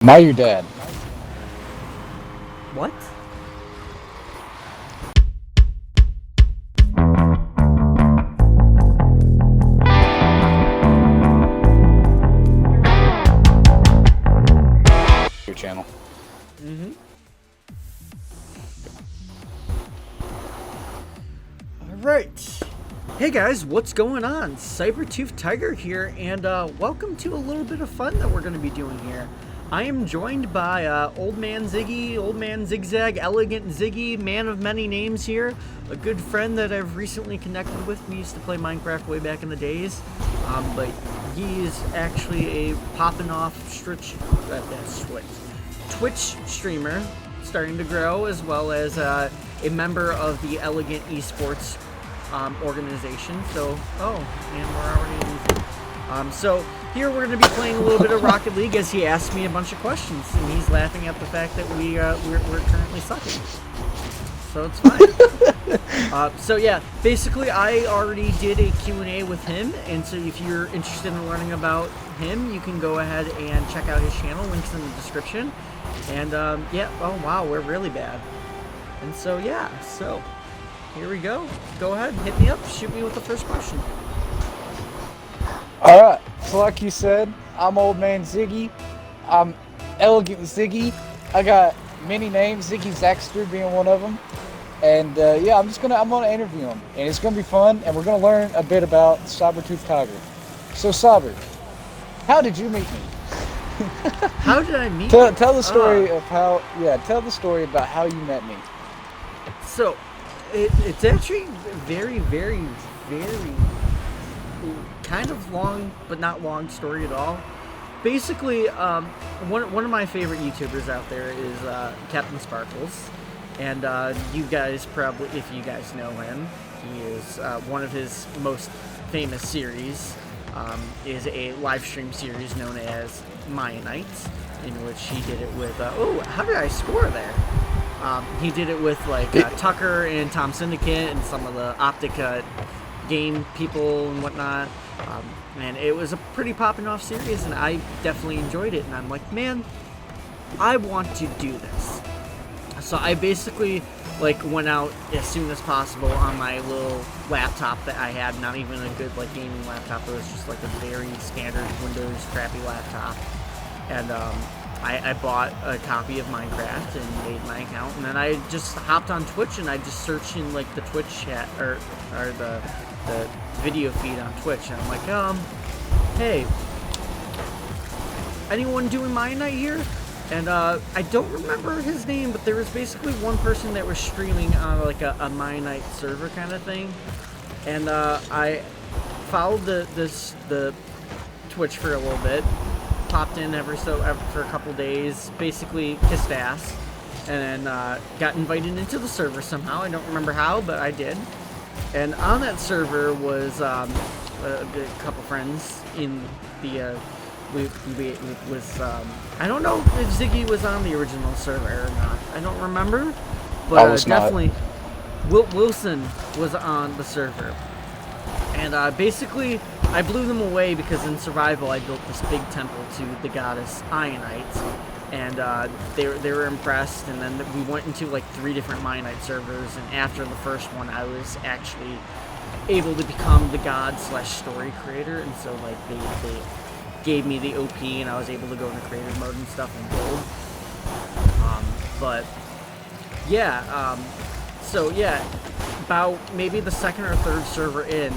Now you're dead. What? Your channel. Mm-hmm. Alright. Hey guys, what's going on? Cybertooth Tiger here, and welcome to a little bit of fun that we're going to be doing here. I am joined by Old Man Ziggy, Old Man Zigzag, Elegant Ziggy, man of many names here, a good friend that I've recently connected with. We used to play Minecraft way back in the days, but he is actually a popping off Twitch streamer, starting to grow, as well as a member of the Elegant Esports organization. So, and we're already losing. So here we're going to be playing a little bit of Rocket League as he asked me a bunch of questions, and he's laughing at the fact that we're currently sucking. So it's fine. So yeah, basically I already did a Q&A with him, and so if you're interested in learning about him, you can go ahead and check out his channel. Links in the description. And yeah, oh wow, we're really bad. And so yeah, so here we go. Go ahead, hit me up, shoot me with the first question. Alright, so like you said, I'm Old Man Ziggy. I'm Elegant Ziggy. I got many names, Ziggy Zaxter being one of them. And yeah, I'm gonna interview him. And it's gonna be fun, and we're gonna learn a bit about Cybertooth Tiger. So Cyber, how did you meet me? How did I meet Tell you? the story of how, tell the story about how you met me. So, it's actually very, very, very kind of long, but not long story at all. Basically, one of my favorite YouTubers out there is Captain Sparkles, and you guys probably, if you guys know him, he is one of his most famous series is a live stream series known as Maya Nights, in which he did it with how did I score there? He did it with like Tucker and Tom Syndicate and some of the Optica game people and whatnot. And it was a pretty popping off series, and I definitely enjoyed it. And I'm like, man, I want to do this. So I basically like went out as soon as possible on my little laptop that I had. Not even a good like gaming laptop. It was just like a very standard Windows crappy laptop. And I bought a copy of Minecraft and made my account, and then I just hopped on Twitch and I just searched in like the Twitch chat or the video feed on Twitch, and I'm like, hey, anyone doing Maya Night here? And I don't remember his name, but there was basically one person that was streaming on like a Maya Night server kind of thing, and I followed the Twitch for a little bit. Popped in for a couple days, basically kissed ass, and then got invited into the server somehow. I don't remember how, but I did. And on that server was a couple friends in the I don't know if Ziggy was on the original server or not. I don't remember, but I was definitely Wilson was on the server. And basically, I blew them away because in survival I built this big temple to the goddess Ionite, and they were impressed. And then we went into like 3 different Ionite servers, and after the first one, I was actually able to become the god / story creator, and so like they gave me the OP, and I was able to go into creative mode and stuff and build. But yeah, so yeah, about maybe the 2nd or 3rd server in.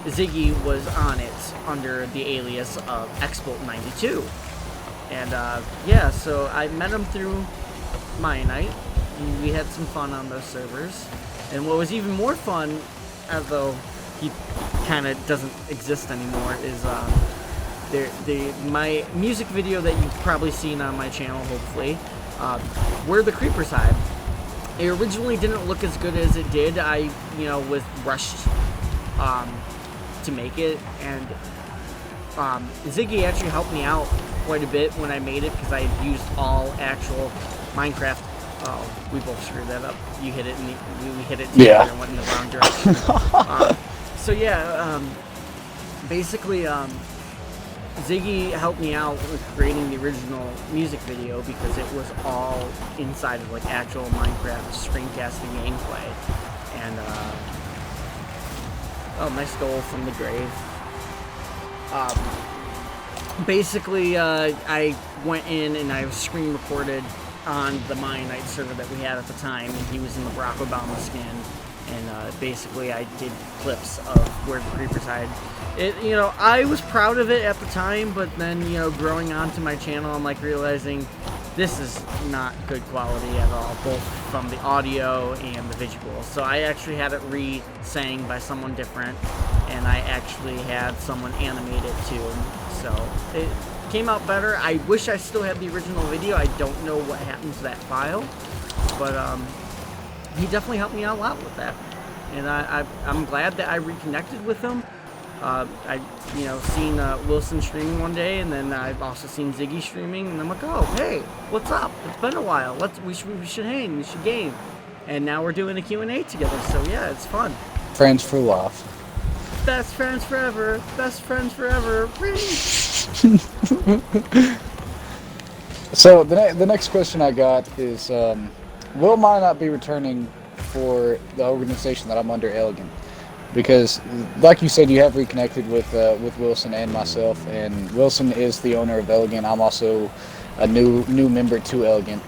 Ziggy was on it under the alias of Exploit92, and yeah, so I met him through Maya Night, and we had some fun on those servers. And what was even more fun, although he kind of doesn't exist anymore, is my music video that you've probably seen on my channel, hopefully, where the creepers hide. It originally didn't look as good as it did. I, was rushed to make it, and Ziggy actually helped me out quite a bit when I made it, because I had used all actual Minecraft. Oh, we both screwed that up. You hit it, and we hit it together and went in the wrong direction. So yeah, basically, Ziggy helped me out with creating the original music video because it was all inside of like actual Minecraft screencasting gameplay. And oh, nice goal from the grave. Basically, I went in and I screen recorded on the Mayanite server that we had at the time, and he was in the Barack Obama skin. And basically, I did clips of where the creepers hide. I was proud of it at the time, but then, growing onto my channel, I'm like realizing this is not good quality at all, both from the audio and the visual. So I actually had it re-sang by someone different, and I actually had someone animate it too. So it came out better. I wish I still had the original video. I don't know what happened to that file, but he definitely helped me out a lot with that. And I'm glad that I reconnected with him. I seen Wilson streaming one day, and then I've also seen Ziggy streaming, and I'm like, oh, hey, what's up? It's been a while. We should hang. We should game. And now we're doing a Q&A together. So yeah, it's fun. Friends for life. Best friends forever. Best friends forever. So the next question I got is, will I not be returning for the organization that I'm under, Elegant? Because, like you said, you have reconnected with Wilson and myself, and Wilson is the owner of Elegant. I'm also a new member to Elegant,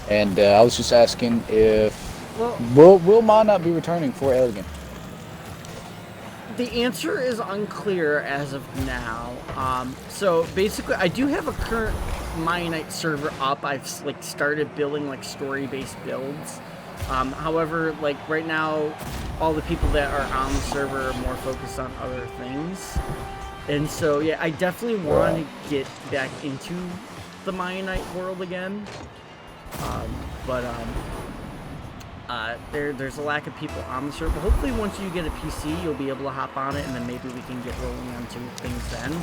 and I was just asking if will Ma not be returning for Elegant? The answer is unclear as of now. So basically, I do have a current Mayanite server up. I've started building story-based builds. However, right now, all the people that are on the server are more focused on other things. And so, yeah, I definitely want to get back into the Mayanite world again. There's a lack of people on the server. Hopefully, once you get a PC, you'll be able to hop on it, and then maybe we can get rolling onto things then.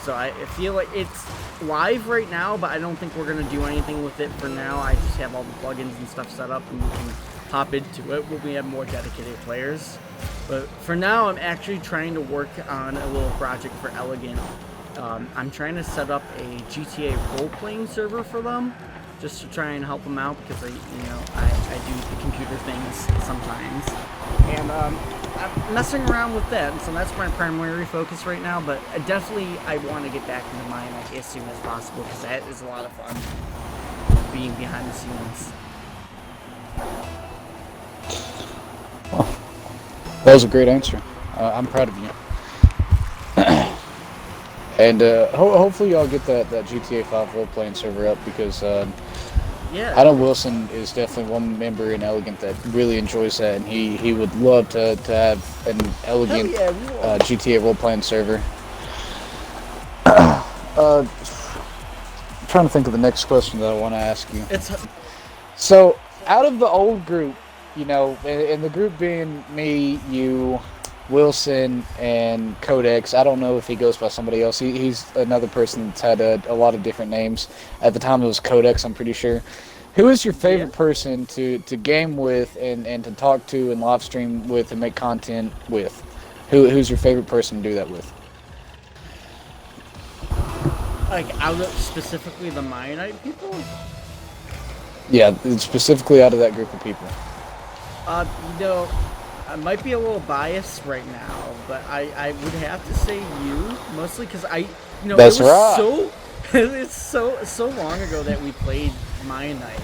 So I feel like it's live right now, but I don't think we're going to do anything with it for now. I just have all the plugins and stuff set up, and we can hop into it when we have more dedicated players. But for now, I'm actually trying to work on a little project for Elegant. I'm trying to set up a GTA role-playing server for them, just to try and help them out, because I do the computer things sometimes. And I'm messing around with that, and so that's my primary focus right now. But I want to get back into mine as soon as possible, because that is a lot of fun, being behind the scenes. Well, that was a great answer. I'm proud of you. And hopefully y'all get that GTA 5 role-playing server up, because yeah, I know Wilson is definitely one member in Elegant that really enjoys that, and he would love to have an Elegant GTA role-playing server. I'm trying to think of the next question that I want to ask you. So, out of the old group, and the group being me, you, Wilson, and Codex. I don't know if he goes by somebody else. He's another person that's had a lot of different names. At the time, it was Codex, I'm pretty sure. Who is your favorite person to game with and to talk to and live stream with and make content with? Who's your favorite person to do that with? Out of specifically the Mayanite people? Yeah, specifically out of that group of people. I might be a little biased right now, but I would have to say you, mostly because That's right. It's so long ago that we played Mayanite.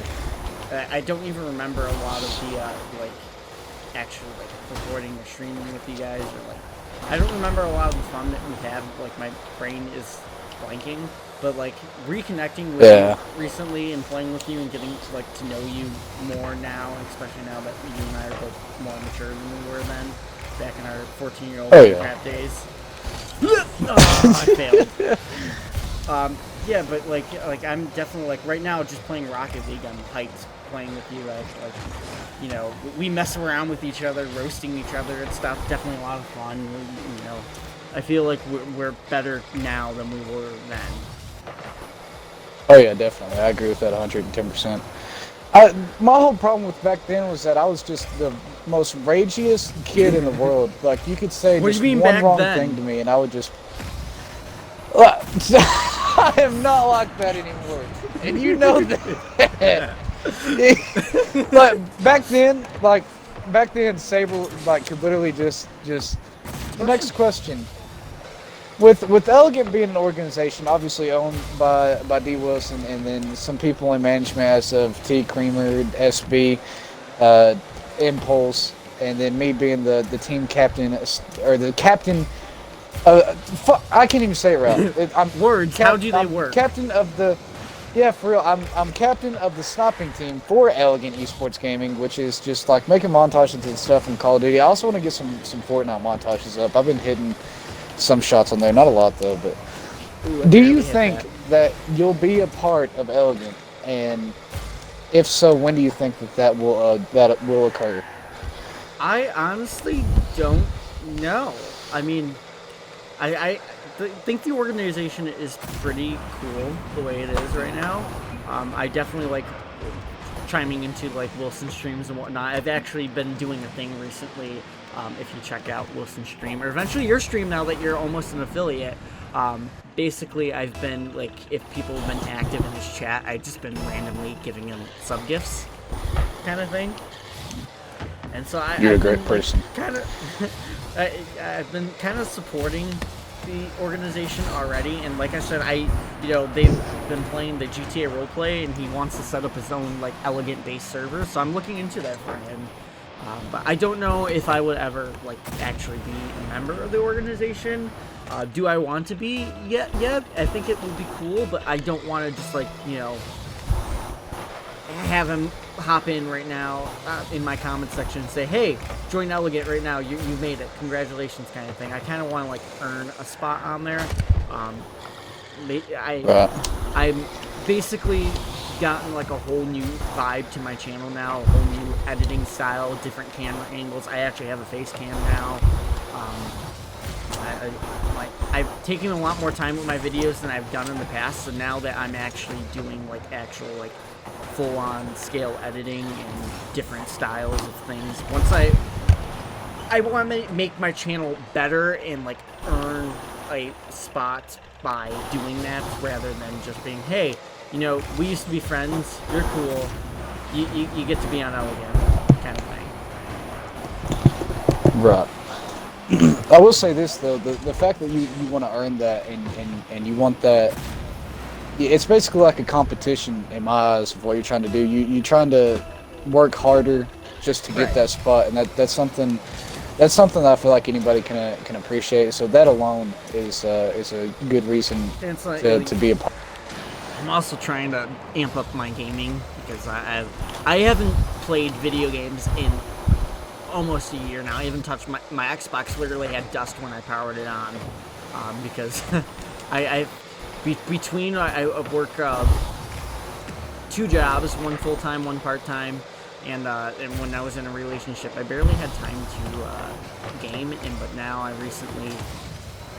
I don't even remember a lot of the actual recording or streaming with you guys, or I don't remember a lot of the fun that we had. My brain is blanking, but reconnecting with you recently and playing with you and getting to know you more now, especially now that you and I are both more mature than we were then, back in our 14-year-old Minecraft days. I failed. Yeah, but I'm definitely right now just playing Rocket League. I'm hyped playing with you. We mess around with each other, roasting each other and stuff. Definitely a lot of fun. I feel like we're better now than we were then. Oh yeah, definitely. I agree with that 110%. My whole problem with back then was that I was just the most ragiest kid in the world. You could say just one wrong thing to me, and I would just... I am not like that anymore, and you know that. But back then, Sable like could literally just. The next question. With Elegant being an organization, obviously owned by D Wilson, and then some people in management as of T Creamer, SB, uh, Impulse, and then me being the team captain or the captain. I can't even say it right. I'm Words. How do they I'm work? captain of the. Yeah, for real. I'm captain of the sniping team for Elegant Esports Gaming, which is just like making montages and stuff in Call of Duty. I also want to get some Fortnite montages up. I've been hitting some shots on there, not a lot though. But Ooh, I do barely you hit think that you'll be a part of Elegant, and if so, when do you think that will occur? I honestly don't know. I mean, I think the organization is pretty cool the way it is right now. I definitely like chiming into like Wilson streams and whatnot. I've actually been doing a thing recently. If you check out Wilson's stream, or eventually your stream now that you're almost an affiliate. Basically, I've been like, if people have been active in his chat, I've just been randomly giving him sub gifts, kind of thing. And so You're I've a great been, person. Like, kind of, I've been kind of supporting the organization already, and like I said, they've been playing the GTA roleplay, and he wants to set up his own like Elegant based server. So I'm looking into that for him. But I don't know if I would ever like actually be a member of the organization. Do I want to be? Yeah. I think it would be cool, but I don't want to just like have him hop in right now in my comment section and say, "Hey, join Elegant right now. You made it. Congratulations," kind of thing. I kind of want to like earn a spot on there. I'm basically gotten like a whole new vibe to my channel now, a whole new editing style, different camera angles. I actually have a face cam now. I've taken a lot more time with my videos than I've done in the past, so now that I'm actually doing like actual like full-on scale editing and different styles of things, once I want to make my channel better and like earn a spot by doing that rather than just being, hey, we used to be friends, you're cool, you get to be on Elegant, kind of thing. Right. I will say this though, the fact that you want to earn that and you want that, it's basically like a competition in my eyes of what you're trying to do. You're trying to work harder just to get that spot, and that's something that I feel like anybody can appreciate. So that alone is a good reason to be a part. I'm also trying to amp up my gaming because I haven't played video games in almost a year now. I haven't touched my Xbox. Literally had dust when I powered it on because I work 2 jobs, one full-time, one part-time, and when I was in a relationship, I barely had time to game. But now I recently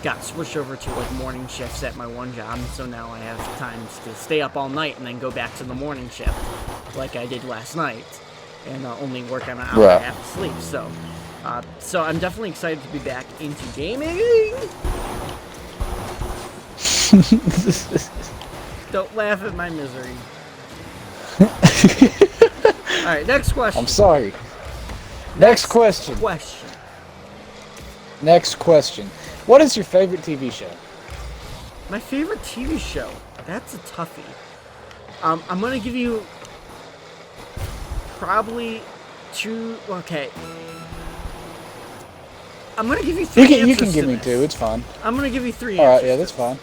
got switched over to like morning shifts at my one job, so now I have time to stay up all night and then go back to the morning shift like I did last night, and only work on an hour and a half of sleep. So I'm definitely excited to be back into gaming. Don't laugh at my misery. Alright, next question. I'm sorry. Next question. Next question. What is your favorite TV show? My favorite TV show? That's a toughie. I'm gonna give you probably 2. Okay. I'm gonna give you 3 answers. You can give me 2. It's fine. I'm gonna give you 3 answers. All right, yeah, that's fine.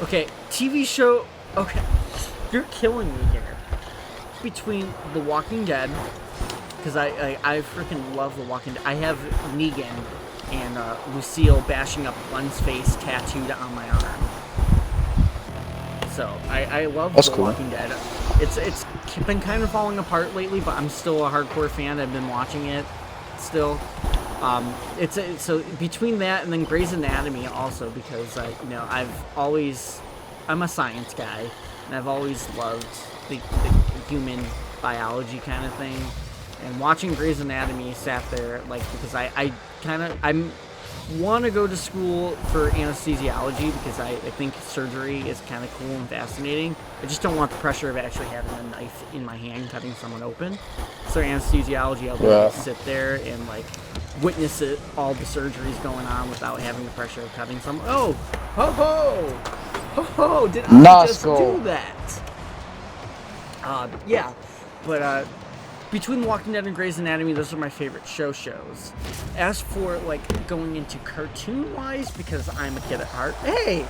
Okay, TV show. Okay, you're killing me here. Between The Walking Dead, because I freaking love The Walking Dead. I have Negan and Lucille bashing up Glenn's face tattooed on my arm. So I love The Walking Dead. It's been kind of falling apart lately, but I'm still a hardcore fan. I've been watching it still. So between that and then Grey's Anatomy also, because I'm a science guy and I've always loved the human biology kind of thing. And watching Grey's Anatomy sat there like, because I'm want to go to school for anesthesiology because I think surgery is kind of cool and fascinating. I just don't want the pressure of actually having a knife in my hand cutting someone open. So anesthesiology, I'll be able to sit there and like witness it, all the surgeries going on without having the pressure of cutting someone. Oh, ho ho, ho ho! Did I just do that? Yeah, but between Walking Dead and Grey's Anatomy, those are my favorite shows. As for like going into cartoon-wise, because I'm a kid at heart, hey,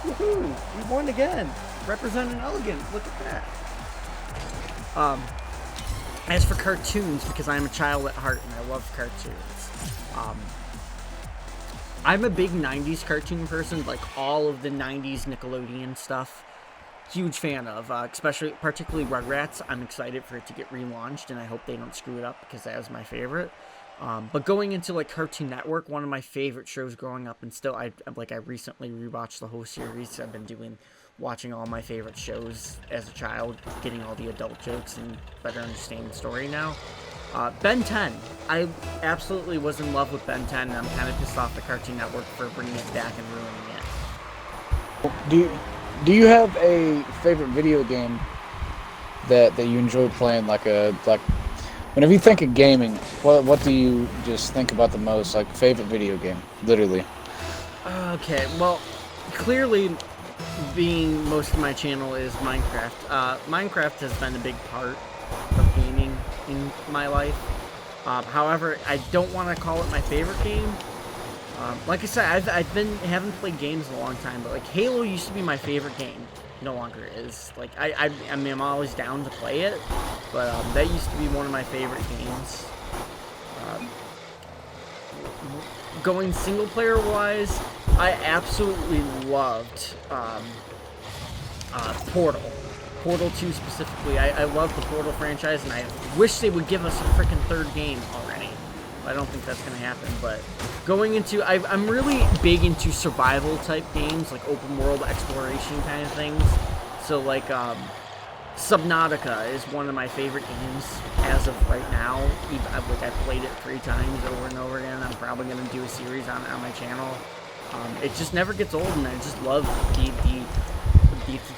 woohoo, we won again, representing elegant. Look at that. As for cartoons, because I'm a child at heart and I love cartoons, I'm a big '90s cartoon person, like all of the '90s Nickelodeon stuff. Huge fan of, particularly Rugrats. I'm excited for it to get relaunched, and I hope they don't screw it up because that was my favorite. But going into like Cartoon Network, one of my favorite shows growing up, and still, I recently rewatched the whole series. I've been watching all my favorite shows as a child, getting all the adult jokes and better understanding the story now. Ben 10. I absolutely was in love with Ben 10, and I'm kind of pissed off the Cartoon Network for bringing it back and ruining it. Do you have a favorite video game that you enjoy playing? Like whenever you think of gaming, what do you just think about the most? Like favorite video game, literally. Okay, well, clearly, being most of my channel is Minecraft. Minecraft has been a big part of gaming in my life. However, I don't want to call it my favorite game. Like I said, haven't played games in a long time, but like Halo used to be my favorite game. No longer is. Like I'm always down to play it, but that used to be one of my favorite games. Going single player wise, I absolutely loved Portal. Portal 2 specifically. I love the Portal franchise, and I wish they would give us a freaking third game already. I don't think that's going to happen, but going into... I'm really big into survival type games, like open world exploration kind of things. So like Subnautica is one of my favorite games as of right now. I played it 3 times over and over again. I'm probably going to do a series on my channel. It just never gets old, and I just love the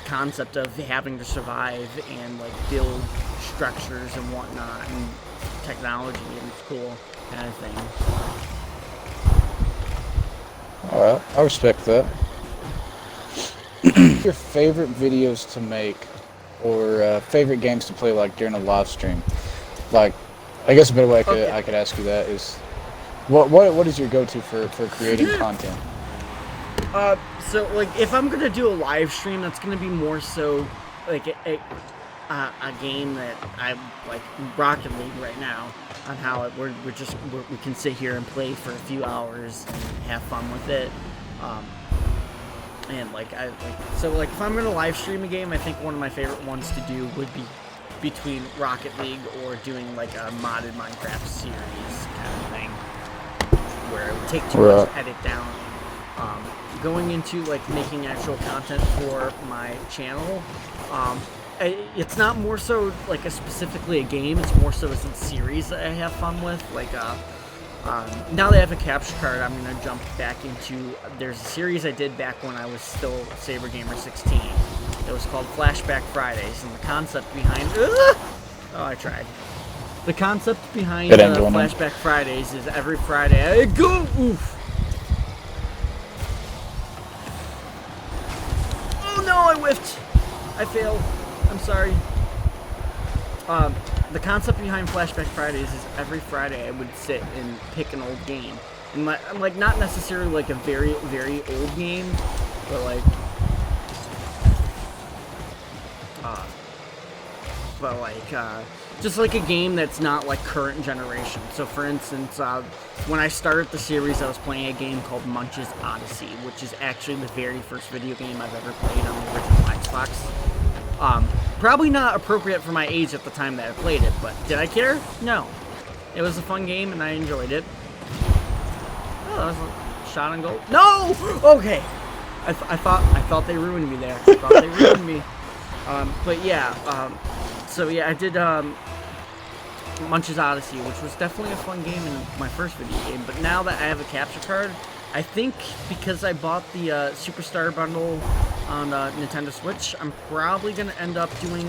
concept of having to survive and like build structures and whatnot and technology, and it's cool kind of thing. Alright, I respect that. Your favorite videos to make, or favorite games to play like during a live stream? Like, I guess a better way I could ask you that is, what is your go-to for creating content? So like if I'm gonna do a live stream, that's gonna be more so like a game that I like, Rocket League right now, on how we can sit here and play for a few hours and have fun with it. And so if I'm gonna live stream a game, I think one of my favorite ones to do would be between Rocket League or doing like a modded Minecraft series kind of thing, where it would take too much to edit down. Going into like making actual content for my channel, it's not more so like specifically a game, it's more so as a series that I have fun with. Like now that I have a capture card, I'm going to jump back into, there's a series I did back when I was still Saber Gamer 16. It was called Flashback Fridays, and the concept behind I tried. The concept behind Flashback Fridays is every Friday I go oof. Oh no, I whiffed. I failed. I'm sorry. The concept behind Flashback Fridays is every Friday I would sit and pick an old game. And like not necessarily like a very, very old game, but like just like a game that's not like current generation. So for instance, when I started the series, I was playing a game called Munch's Odyssey, which is actually the very first video game I've ever played on the original Xbox. Probably not appropriate for my age at the time that I played it, but did I care? No. It was a fun game and I enjoyed it. Oh, that was a shot on goal. No! Okay. I thought they ruined me there. I thought they ruined me. But yeah, so yeah, I did Munch's Odyssey, which was definitely a fun game in my first video game. But now that I have a capture card, I think because I bought the Superstar bundle on Nintendo Switch, I'm probably going to end up doing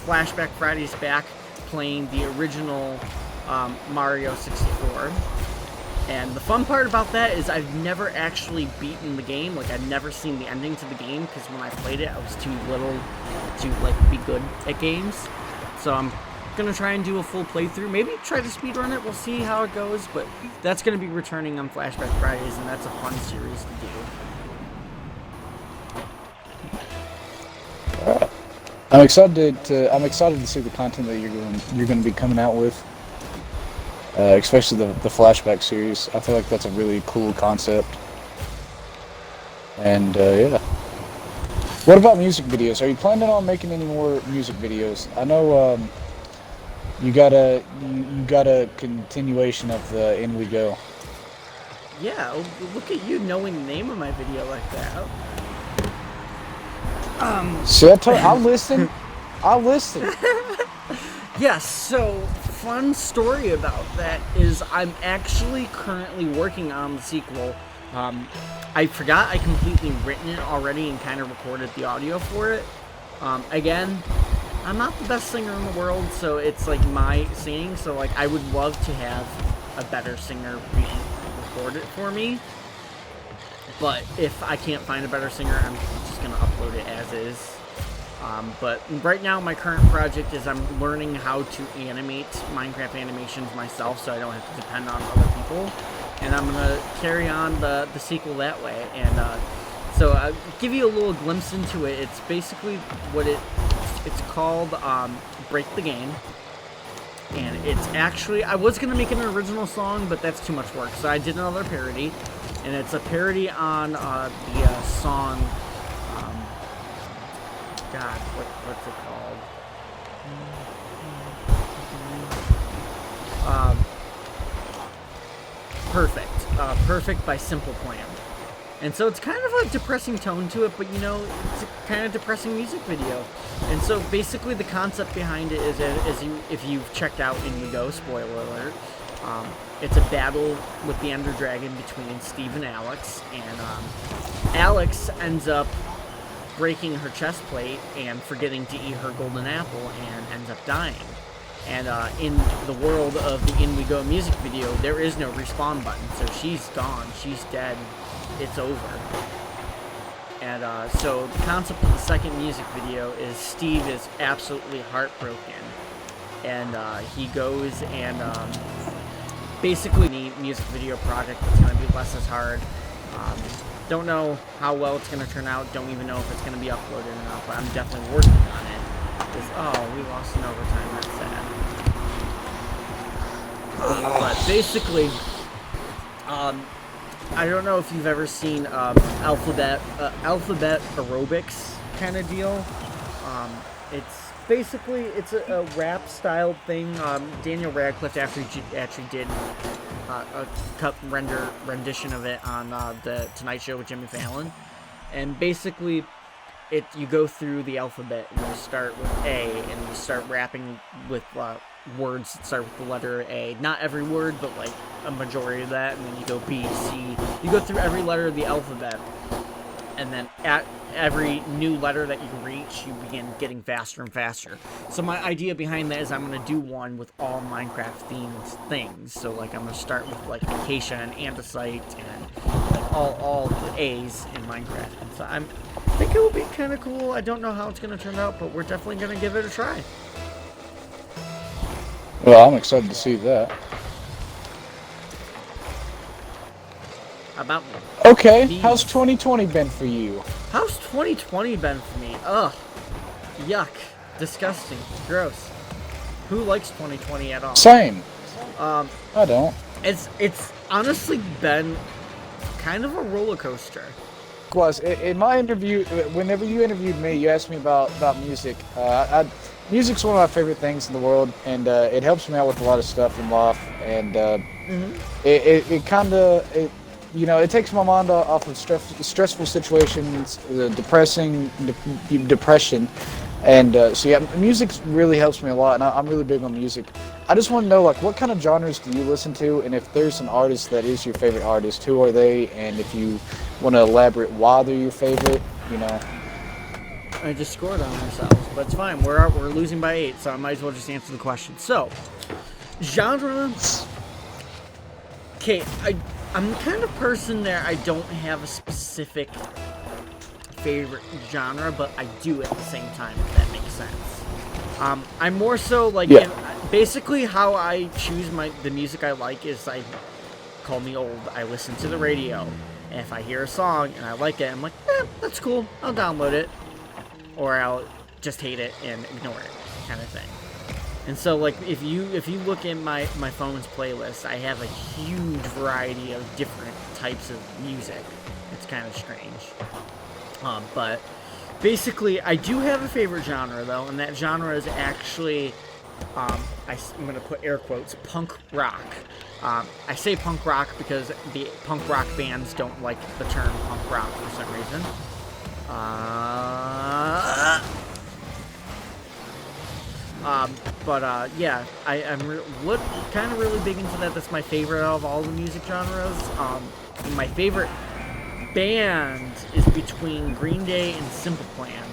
Flashback Fridays back, playing the original Mario 64. And the fun part about that is I've never actually beaten the game. Like, I've never seen the ending to the game, because when I played it, I was too little to, like, be good at games. So I'm gonna try and do a full playthrough. Maybe try to speedrun it. We'll see how it goes. But that's gonna be returning on Flashback Fridays, and that's a fun series to do. I'm excited to see the content that you're going to be coming out with. Especially the flashback series. I feel like that's a really cool concept. And yeah. What about music videos? Are you planning on making any more music videos? I know you got a continuation of the In We Go. Yeah, look at you knowing the name of my video like that. See, I'll listen. I'll listen. Yes, so fun story about that is I'm actually currently working on the sequel. I forgot I completely written it already and kind of recorded the audio for it. Again, I'm not the best singer in the world, so it's like my singing, so like I would love to have a better singer record it for me. But if I can't find a better singer, I'm just going to upload it as is. But right now, my current project is I'm learning how to animate Minecraft animations myself, so I don't have to depend on other people. And I'm going to carry on the sequel that way. And so I'll give you a little glimpse into it. It's basically what it's called Break the Game. And it's actually, I was going to make an original song, but that's too much work. So I did another parody. And it's a parody on the song... God, what's it called? Perfect. Perfect by Simple Plan. And so it's kind of a depressing tone to it, but you know, it's a kind of depressing music video. And so basically the concept behind it is if you've checked out In We Go, spoiler alert, it's a battle with the Ender Dragon between Steve and Alex. And Alex ends up breaking her chest plate and forgetting to eat her golden apple and ends up dying. And in the world of the In We Go music video, there is no respawn button, so she's gone, she's dead, it's over. And so the concept of the second music video is Steve is absolutely heartbroken, and he goes and basically the music video project that's going to be less as hard. Don't know how well it's going to turn out. Don't even know if it's going to be uploaded or not, but I'm definitely working on it. Oh, we lost in overtime. That's sad. But basically, I don't know if you've ever seen alphabet aerobics kind of deal. It's basically a rap style thing. Daniel Radcliffe actually did a cut rendition of it on the Tonight Show with Jimmy Fallon, and basically you go through the alphabet and you start with A and you start rapping with words that start with the letter A. Not every word, but like a majority of that, and then you go B, C. You go through every letter of the alphabet, and then at every new letter that you reach, you begin getting faster and faster. So my idea behind that is I'm going to do one with all Minecraft-themed things. So, like, I'm going to start with, like, Acacia and Andesite and, like, all the A's in Minecraft. And so I think it will be kind of cool. I don't know how it's going to turn out, but we're definitely going to give it a try. Well, I'm excited to see that. About Okay, these. how's 2020 been for you? How's 2020 been for me? Ugh. Yuck. Disgusting. Gross. Who likes 2020 at all? Same. I don't. It's honestly been kind of a roller coaster. In my interview, whenever you interviewed me, you asked me about music. Music's one of my favorite things in the world, and it helps me out with a lot of stuff in life. And it kind of it takes my mind off of stressful situations, depression, and so yeah, music really helps me a lot, and I'm really big on music. I just want to know, like, what kind of genres do you listen to, and if there's an artist that is your favorite artist, who are they, and if you want to elaborate why they're your favorite, you know. I just scored on ourselves, but it's fine. We're losing by 8, so I might as well just answer the question. So, genre. Okay, I'm the kind of person that I don't have a specific favorite genre, but I do at the same time, if that makes sense. I'm more so like, basically how I choose the music I like is, I call me old. I listen to the radio, and if I hear a song and I like it, I'm like, that's cool. I'll download it, or I'll just hate it and ignore it, kind of thing. And so, like, if you look at my phone's playlist, I have a huge variety of different types of music. It's kind of strange. But basically, I do have a favorite genre, though, and that genre is actually, I'm going to put air quotes, punk rock. I say punk rock because the punk rock bands don't like the term punk rock for some reason. Yeah, I'm kind of really big into that. That's my favorite of all the music genres. My favorite band is between Green Day and Simple Plan.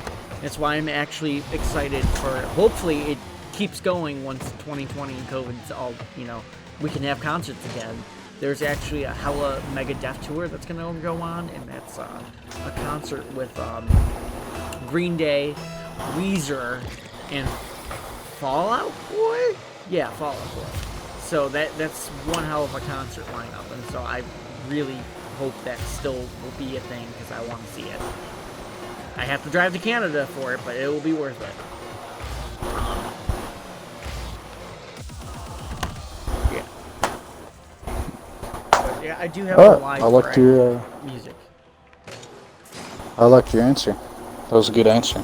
That's why I'm actually excited for, hopefully it keeps going once 2020 and COVID's all, we can have concerts again. There's actually a hella Megadeth tour that's going to go on, and that's a concert with Green Day, Weezer, and Fall Out Boy? Yeah, Fall Out Boy. So that's one hell of a concert lineup, and so I really hope that still will be a thing, because I want to see it. I have to drive to Canada for it, but it will be worth it. Yeah, I do have a live music. I liked your answer. That was a good answer.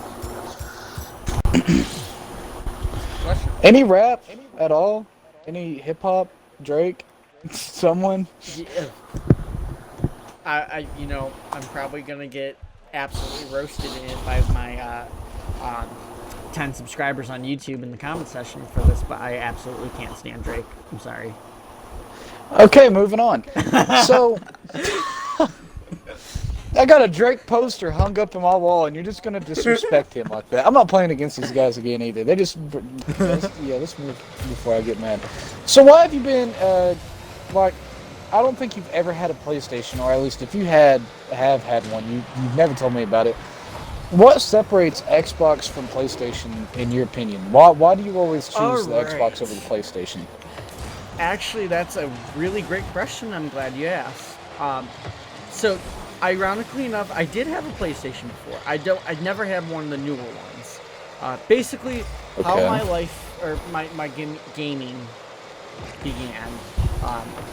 Any rap at all? Any hip hop? Drake? Someone? Yeah. I'm probably gonna get absolutely roasted by my 10 subscribers on YouTube in the comment section for this, but I absolutely can't stand Drake. I'm sorry. Okay, moving on. So, I got a Drake poster hung up on my wall, and you're just gonna disrespect him like that. I'm not playing against these guys again either. They just, let's move before I get mad. So, why have you been, I don't think you've ever had a PlayStation, or at least if you have had one, you've never told me about it. What separates Xbox from PlayStation, in your opinion? Why do you always choose the Xbox over the PlayStation? Actually, that's a really great question. I'm glad you asked. So, ironically enough, I did have a PlayStation before. I never had one of the newer ones. Basically, how my life or my gaming began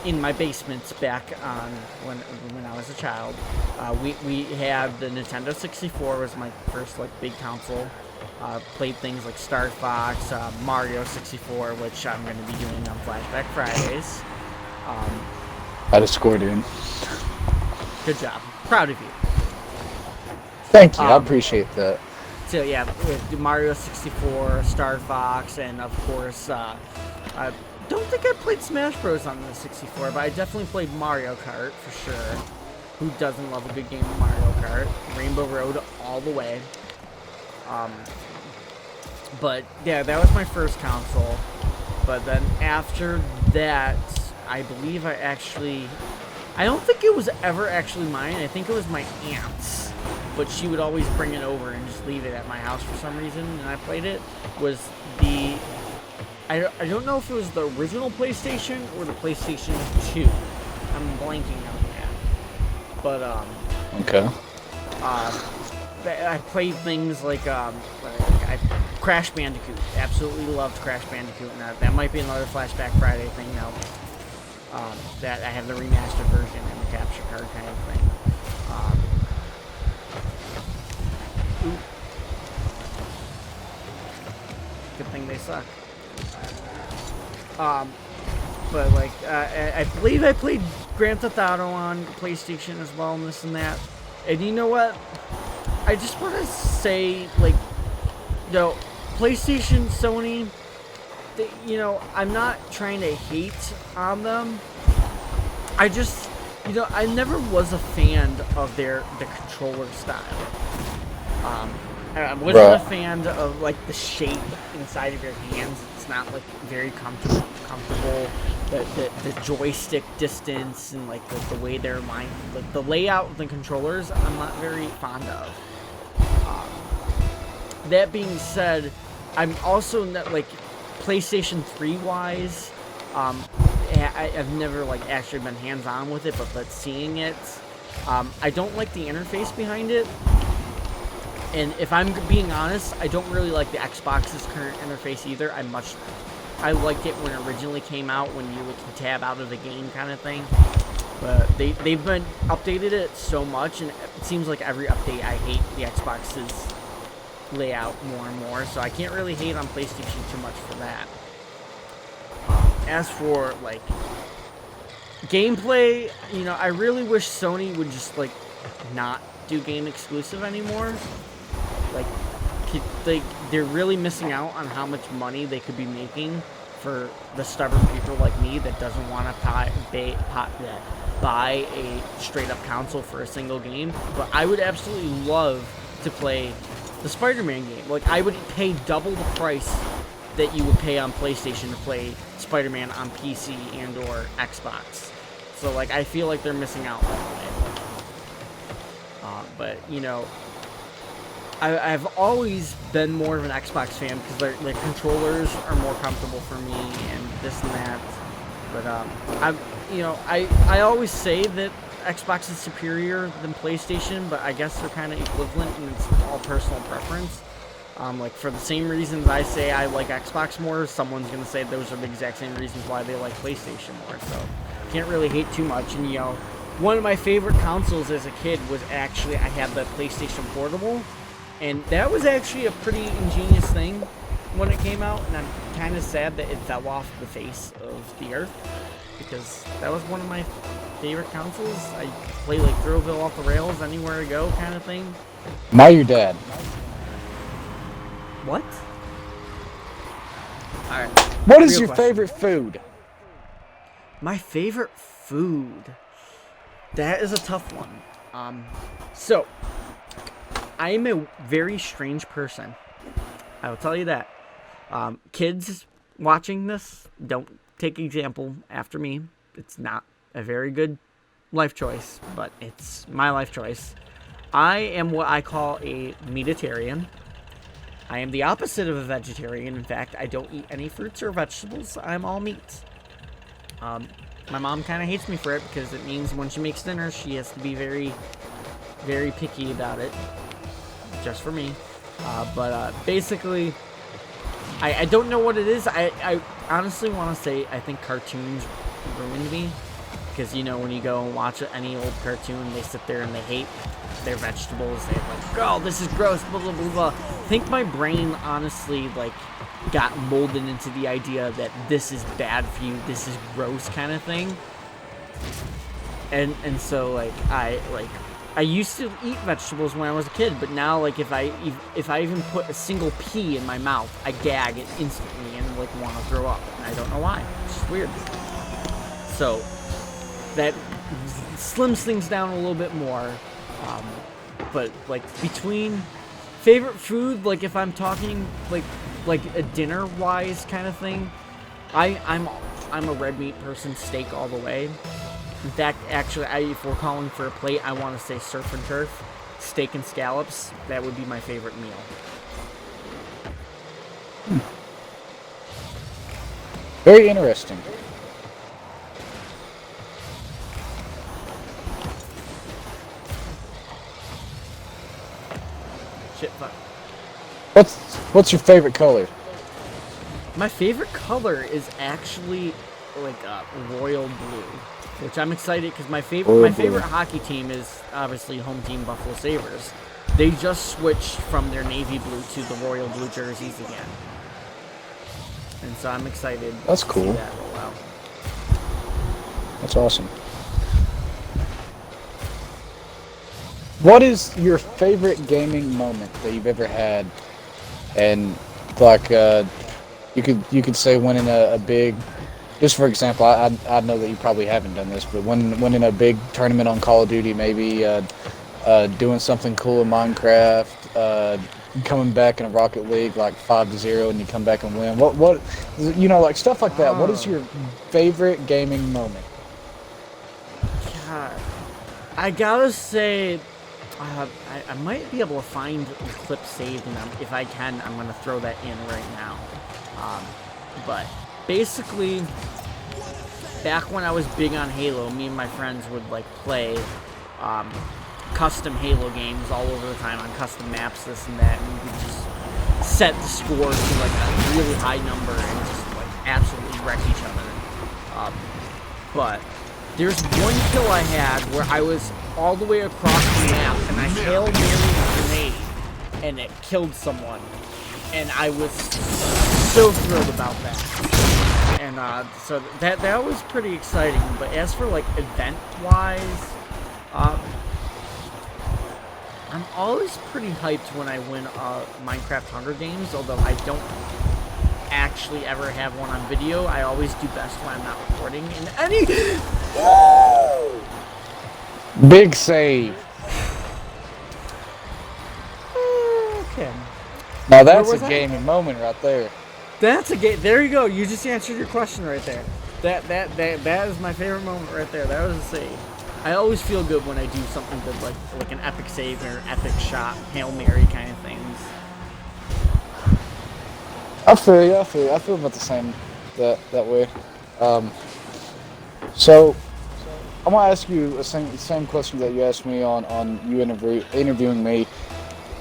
in my basement back on when I was a child. We had the Nintendo 64 was my first big console. Played things like Star Fox, Mario 64, which I'm going to be doing on Flashback Fridays. I just scored in. Good job. Proud of you. Thank you. I appreciate that. So yeah, with Mario 64, Star Fox, and of course, I don't think I played Smash Bros. On the 64, but I definitely played Mario Kart for sure. Who doesn't love a good game of Mario Kart? Rainbow Road all the way. But yeah, that was my first console. But then after that, I believe I don't think it was ever actually mine. I think it was my aunt's. But she would always bring it over and just leave it at my house for some reason, and I played it. Was I don't know if it was the original PlayStation or the PlayStation 2. I'm blanking on that. But okay. I played things like Crash Bandicoot. Absolutely loved Crash Bandicoot, and that might be another Flashback Friday thing now. That I have the remastered version and the capture card kind of thing. Good thing they suck. But I believe I played Grand Theft Auto on PlayStation as well, and this and that. And you know what? I just want to say, PlayStation, Sony, I'm not trying to hate on them. I just, I never was a fan of the controller style. I wasn't a fan of like the shape inside of your hands. It's not like very comfortable. The joystick distance and like the way they're aligned, like the layout of the controllers, I'm not very fond of. That being said, I'm also not like PlayStation 3 wise. I've never like actually been hands on with it, but seeing it, I don't like the interface behind it. And if I'm being honest, I don't really like the Xbox's current interface either. I liked it when it originally came out, when you can tab out of the game kind of thing. But they've been updated it so much, and it seems like every update I hate the Xbox's layout more and more. So I can't really hate on PlayStation too much for that. As for like gameplay, I really wish Sony would just like not do game exclusive anymore. Like they're really missing out on how much money they could be making for the stubborn people like me that doesn't want to buy a straight up console for a single game. But I would absolutely love to play the Spider-Man game. Like I would pay double the price that you would pay on PlayStation to play Spider-Man on PC and or Xbox. So like I feel like they're missing out that way. But I've always been more of an Xbox fan because their controllers are more comfortable for me and this and that. But I always say that Xbox is superior than PlayStation, but I guess they're kind of equivalent, and it's all personal preference. Like for the same reasons I say I like Xbox more, someone's gonna say those are the exact same reasons why they like PlayStation more. So can't really hate too much. And one of my favorite consoles as a kid was actually I had the PlayStation Portable. And that was actually a pretty ingenious thing when it came out, and I'm kind of sad that it fell off the face of the earth, because that was one of my favorite consoles. I play like Throwville off the rails anywhere I go kind of thing. Now you're dead. What? Alright. What is your favorite food? My favorite food? That is a tough one. So... I am a very strange person. I will tell you that. Kids watching this, don't take example after me. It's not a very good life choice, but it's my life choice. I am what I call a meatitarian. I am the opposite of a vegetarian. In fact, I don't eat any fruits or vegetables. I'm all meat. My mom kind of hates me for it because it means when she makes dinner, she has to be very, very picky about it. Just for me. But basically, I don't know what it is. I honestly want to say I think cartoons ruined me. Because, when you go and watch any old cartoon, they sit there and they hate their vegetables. They're like, oh, this is gross, blah, blah, blah, blah. I think my brain honestly, got molded into the idea that this is bad for you, this is gross kind of thing. And so, I used to eat vegetables when I was a kid, but now, if I even put a single pea in my mouth, I gag it instantly and, want to throw up. And I don't know why. It's just weird. So, that slims things down a little bit more. But, between favorite food, if I'm talking, like a dinner-wise kind of thing, I'm a red meat person, steak all the way. In fact, actually, if we're calling for a plate, I want to say surf and turf, steak and scallops. That would be my favorite meal. Very interesting. Shit, fuck. What's your favorite color? My favorite color is actually royal blue. Which I'm excited because my favorite hockey team is obviously home team Buffalo Sabres. They just switched from their navy blue to the royal blue jerseys again, and so I'm excited. That's to cool. See that roll out. That's awesome. What is your favorite gaming moment that you've ever had, and you could say winning a big, just for example, I know that you probably haven't done this, but winning a big tournament on Call of Duty, maybe doing something cool in Minecraft, coming back in a Rocket League like 5-0, and you come back and win. What like stuff like that. What is Oh, your favorite gaming moment? God. I gotta say, I might be able to find the clip saved, and if I can, I'm gonna throw that in right now. Um, but basically, back when I was big on Halo, me and my friends would like play um, custom Halo games all over the time on custom maps, this and that, and we would just set the score to like a really high number and just like absolutely wreck each other. Um, but there's one kill I had where I was all the way across the map and I Hail Mary a grenade and it killed someone. And I was so thrilled about that. And so that was pretty exciting. But as for like event-wise, I'm always pretty hyped when I win Minecraft Hunger Games, although I don't actually ever have one on video. I always do best when I'm not recording in any... Big save. Okay. Now that's a was I? gaming moment right there. That's a game. There you go. You just answered your question right there. That is my favorite moment right there. That was a save. I always feel good when I do something good, like an epic save or epic shot, Hail Mary kind of things. I feel you. I feel about the same that way. So I want to ask you the same question that you asked me on you interviewing me.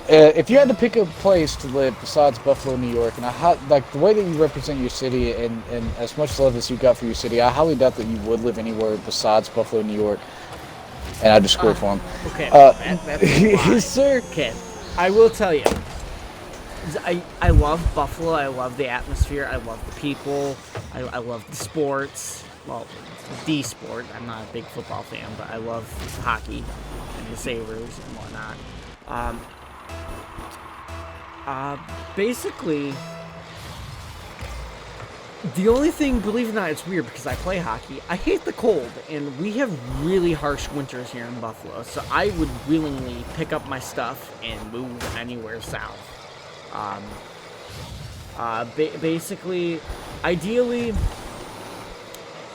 If you had to pick a place to live besides Buffalo, New York, and like the way that you represent your city and as much love as you got for your city, I highly doubt that you would live anywhere besides Buffalo, New York. And I just scored for him. Okay, that's Yes, sir. Okay, I will tell you. I love Buffalo. I love the atmosphere. I love the people. I love the sports. Well, the sport. I'm not a big football fan, but I love hockey and the Sabres and whatnot. Basically, the only thing, believe it or not, it's weird because I play hockey. I hate the cold, and we have really harsh winters here in Buffalo, so I would willingly pick up my stuff and move anywhere south. Basically, ideally,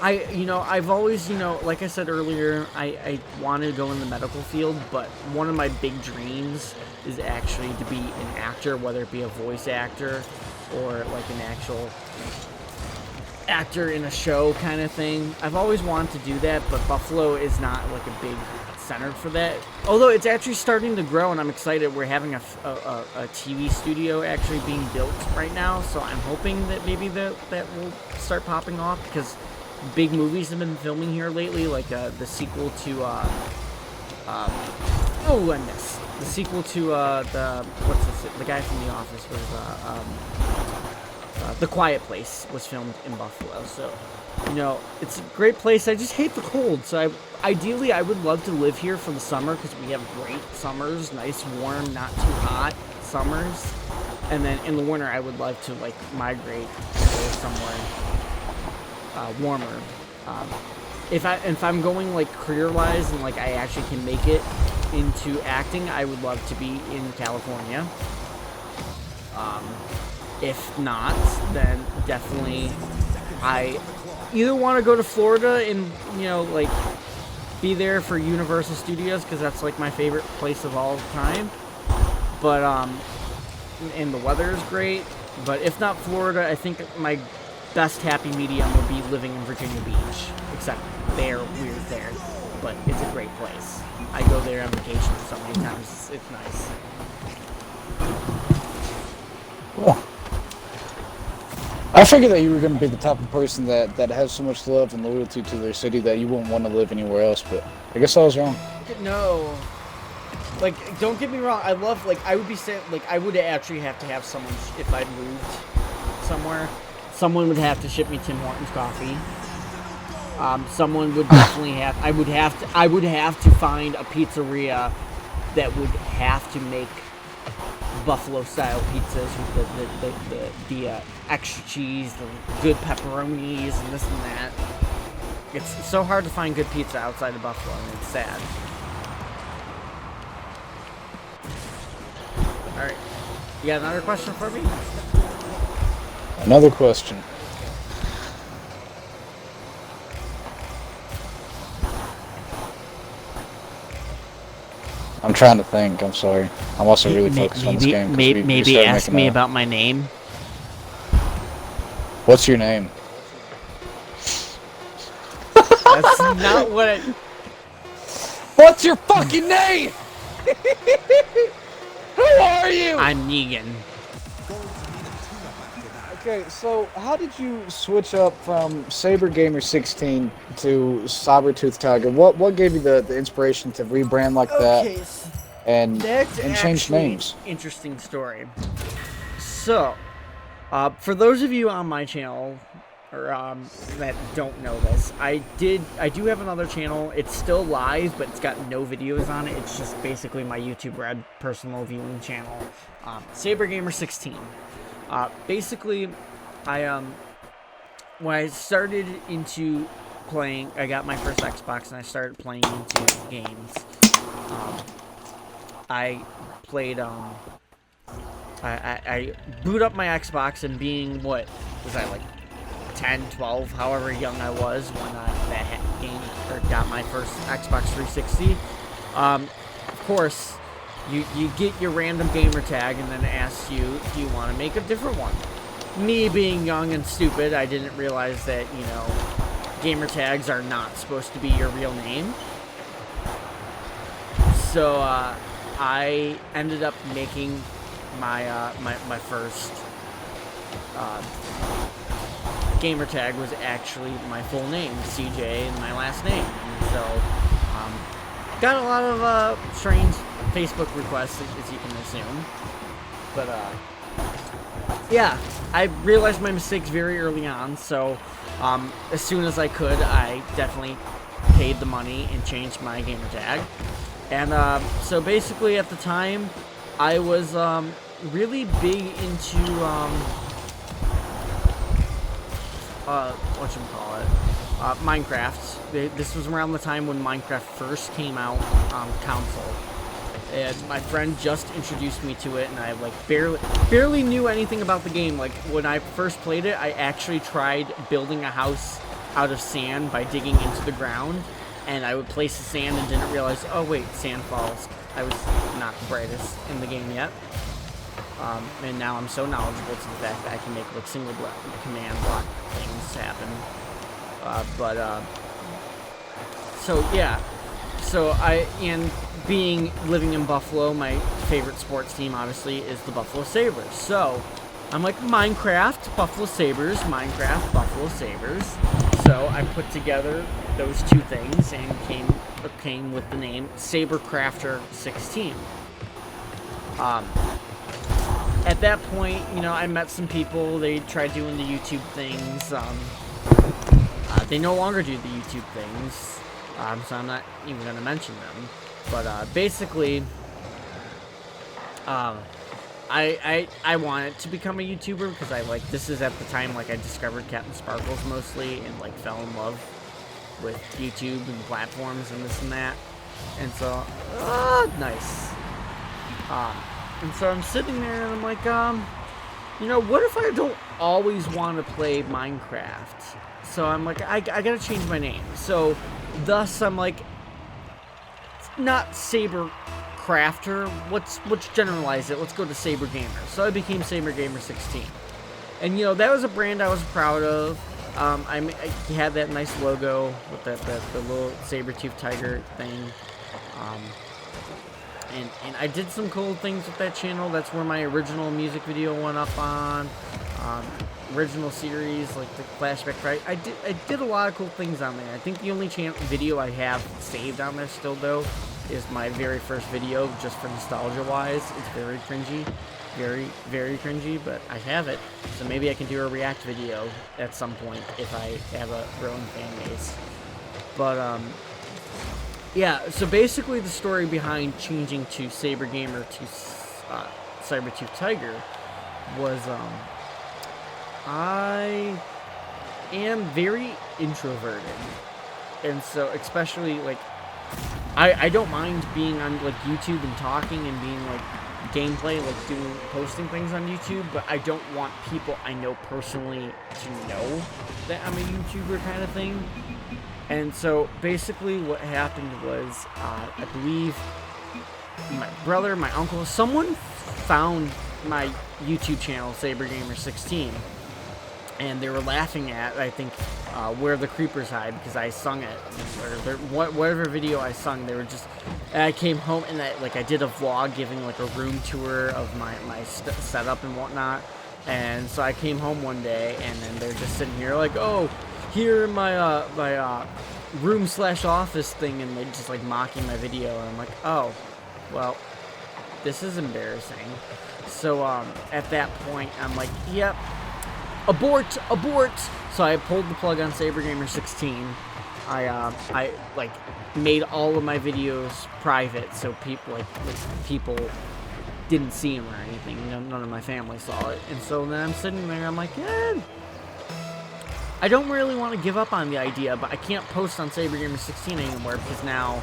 I've always, like I said earlier, I wanted to go in the medical field, but one of my big dreams is actually to be an actor, whether it be a voice actor or like an actual actor in a show kind of thing. I've always wanted to do that, but Buffalo is not like a big center for that. Although it's actually starting to grow, and I'm excited. We're having a TV studio actually being built right now, so I'm hoping that maybe that will start popping off because big movies have been filming here lately, like the sequel to I missed the sequel to the guy from The Office was The Quiet Place was filmed in Buffalo. So it's a great place. I just hate the cold. So ideally I would love to live here for the summer because we have great summers, nice warm, not too hot summers, and then in the winter I would love to like migrate to go somewhere warmer. If I'm going like career-wise and like I actually can make it into acting, I would love to be in California. If not, then definitely I either want to go to Florida and like be there for Universal Studios because that's like my favorite place of all time. But and the weather is great. But if not Florida, I think my best happy medium would be living in Virginia Beach. Except they're weird there, but it's a great place. I go there on vacation so many times. It's nice. Cool. I figured that you were going to be the type of person that has so much love and loyalty to their city that you wouldn't want to live anywhere else, but I guess I was wrong. No. Like, don't get me wrong, I love, like, I would be saying, like, I would actually have to have someone, if I moved somewhere, someone would have to ship me Tim Hortons coffee. Someone would definitely have, I would have to find a pizzeria that would have to make buffalo style pizzas with the extra cheese, the good pepperonis, and this and that. It's so hard to find good pizza outside of Buffalo, and it's sad. All right, you got another question for me? Another question. I'm trying to think. I'm sorry. I'm also really focused on this game. Maybe ask me about my name. What's your name? That's not what I... What's your fucking name? Who are you? I'm Negan. Okay, so how did you switch up from Saber Gamer 16 to Sabertooth Tiger? What gave you the inspiration to rebrand like that and change names? Interesting story. So, for those of you on my channel or that don't know this, I do have another channel. It's still live, but it's got no videos on it. It's just basically my YouTube Red personal viewing channel, Saber Gamer 16. Basically, when I started into playing, I got my first Xbox and I started playing into games. I played, I boot up my Xbox, and being, what was I, like 10, 12, however young I was when that game, or got my first Xbox 360. Of course, you get your random gamer tag, and then it asks you if you want to make a different one. Me being young and stupid, I didn't realize that, you know, gamer tags are not supposed to be your real name. So I ended up making my my first gamer tag was actually my full name, CJ, and my last name. And so got a lot of strange Facebook requests, as you can assume. But yeah, I realized my mistakes very early on, so as soon as I could, I definitely paid the money and changed my gamer tag. And so basically at the time, I was really big into Minecraft. This was around the time when Minecraft first came out on console. And my friend just introduced me to it, and I like barely knew anything about the game. Like, when I first played it, I actually tried building a house out of sand by digging into the ground, and I would place the sand and didn't realize, oh wait, sand falls. I was not the brightest in the game yet. And now I'm so knowledgeable to the fact that I can make like single command block things happen. So yeah. So living in Buffalo, my favorite sports team obviously is the Buffalo Sabres. So I'm like, Minecraft, Buffalo Sabres, Minecraft, Buffalo Sabres. So I put together those two things and came with the name Sabercrafter 16. At that point, you know, I met some people. They tried doing the YouTube things. They no longer do the YouTube things. So I'm not even going to mention them. But basically, I wanted to become a YouTuber because this is at the time like I discovered Captain Sparkles mostly and like fell in love with YouTube and platforms and this and that. And so, nice. And so I'm sitting there and I'm like, you know, what if I don't always want to play Minecraft? So I'm like, I gotta change my name. So thus I'm like, not Saber Crafter. Let's generalize it. Let's go to Saber Gamer. So I became Saber Gamer 16. And you know, that was a brand I was proud of. I had that nice logo with the little saber-toothed tiger thing. And I did some cool things with that channel. That's where my original music video went up on. Original series, like the flashback, right? I did a lot of cool things on there. I think the only video I have saved on there still, though, is my very first video, just for nostalgia-wise. It's very cringy. Very, very cringy, but I have it. So maybe I can do a react video at some point if I have a growing fan base. But, yeah, so basically the story behind changing to Saber Gamer to Sabertooth Tiger was I am very introverted, and so especially like I don't mind being on like YouTube and talking and being like gameplay, like posting things on YouTube, but I don't want people I know personally to know that I'm a YouTuber kind of thing. And so basically what happened was I believe my brother, my uncle, someone found my YouTube channel, SaberGamer16, and they were laughing at, I think, Where the Creepers Hide, because I sung it, or whatever video I sung. They were just, and I came home and I did a vlog giving like a room tour of my setup and whatnot. And so I came home one day, and then they're just sitting here like, oh, here my room/office thing, and they just like mocking my video, and I'm like, oh, well, this is embarrassing. So at that point, I'm like, yep, abort. So I pulled the plug on SaberGamer16. I like made all of my videos private, so people people didn't see them or anything. None of my family saw it. And so then I'm sitting there, I'm like, yeah, I don't really want to give up on the idea, but I can't post on SaberGamer16 anymore because now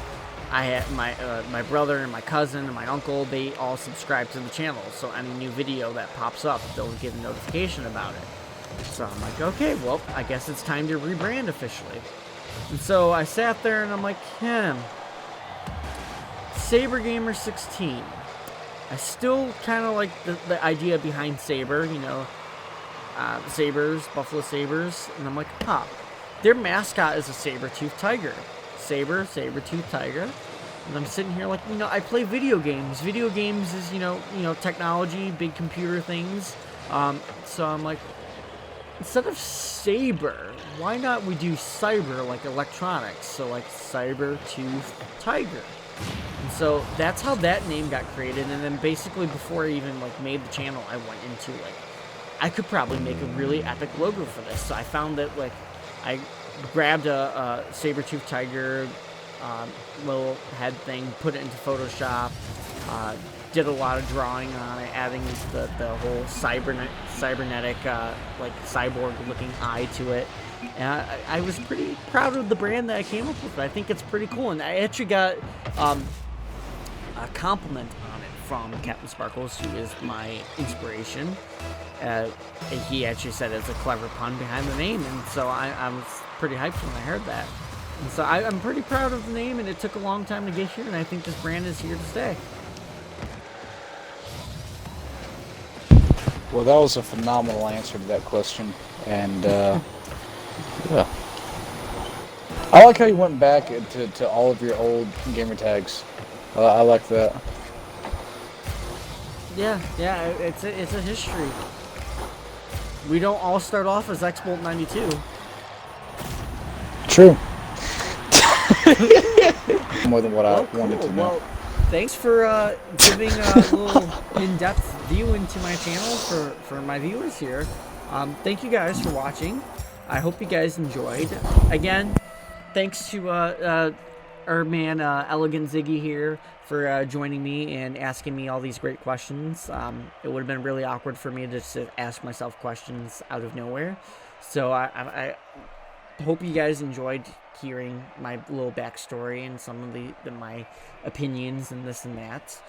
I have my brother and my cousin and my uncle, they all subscribe to the channel. So any new video that pops up, they'll get a notification about it. So I'm like, okay, well, I guess it's time to rebrand officially. And so I sat there and I'm like, SaberGamer16. I still kind of like the idea behind Saber, you know, Sabers, Buffalo Sabers. And I'm like, their mascot is a saber-toothed tiger. Saber-tooth tiger. And I'm sitting here like, you know, I play video games. Video games is, you know, technology, big computer things. So I'm like, instead of saber, why not we do cyber, like electronics? So like saber-tooth tiger. And so that's how that name got created. And then basically before I even like made the channel, I went into like, I could probably make a really epic logo for this. So I found that like, I grabbed a saber-tooth tiger little head thing, put it into Photoshop, did a lot of drawing on it, adding the whole cybernetic like cyborg-looking eye to it. And I was pretty proud of the brand that I came up with. I think it's pretty cool, and I actually got a compliment on it from Captain Sparkles, who is my inspiration. He actually said it's a clever pun behind the name, and so I was pretty hyped when I heard that. And so I'm pretty proud of the name, and it took a long time to get here, and I think this brand is here to stay. Well, that was a phenomenal answer to that question, and yeah. I like how you went back to all of your old gamer tags. I like that. Yeah, it's a history. We don't all start off as X-Bolt 92. True. More than what I wanted to know. Well, thanks for giving a little in-depth view into my channel for my viewers here. Thank you guys for watching. I hope you guys enjoyed. Again, thanks to our man Elegant Ziggy here for joining me and asking me all these great questions. It would have been really awkward for me to just ask myself questions out of nowhere. So I hope you guys enjoyed hearing my little backstory and some of my opinions and this and that.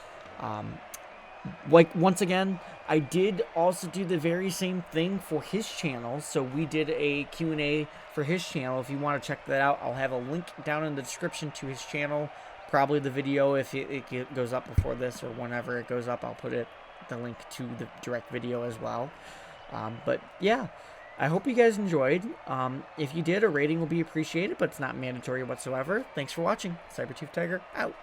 Like, once again, I did also do the very same thing for his channel. So we did a Q&A for his channel. If you want to check that out, I'll have a link down in the description to his channel. Probably the video, if it goes up before this or whenever it goes up, I'll put the link to the direct video as well. But yeah, I hope you guys enjoyed. If you did, a rating will be appreciated, but it's not mandatory whatsoever. Thanks for watching. Sabertooth Tiger out.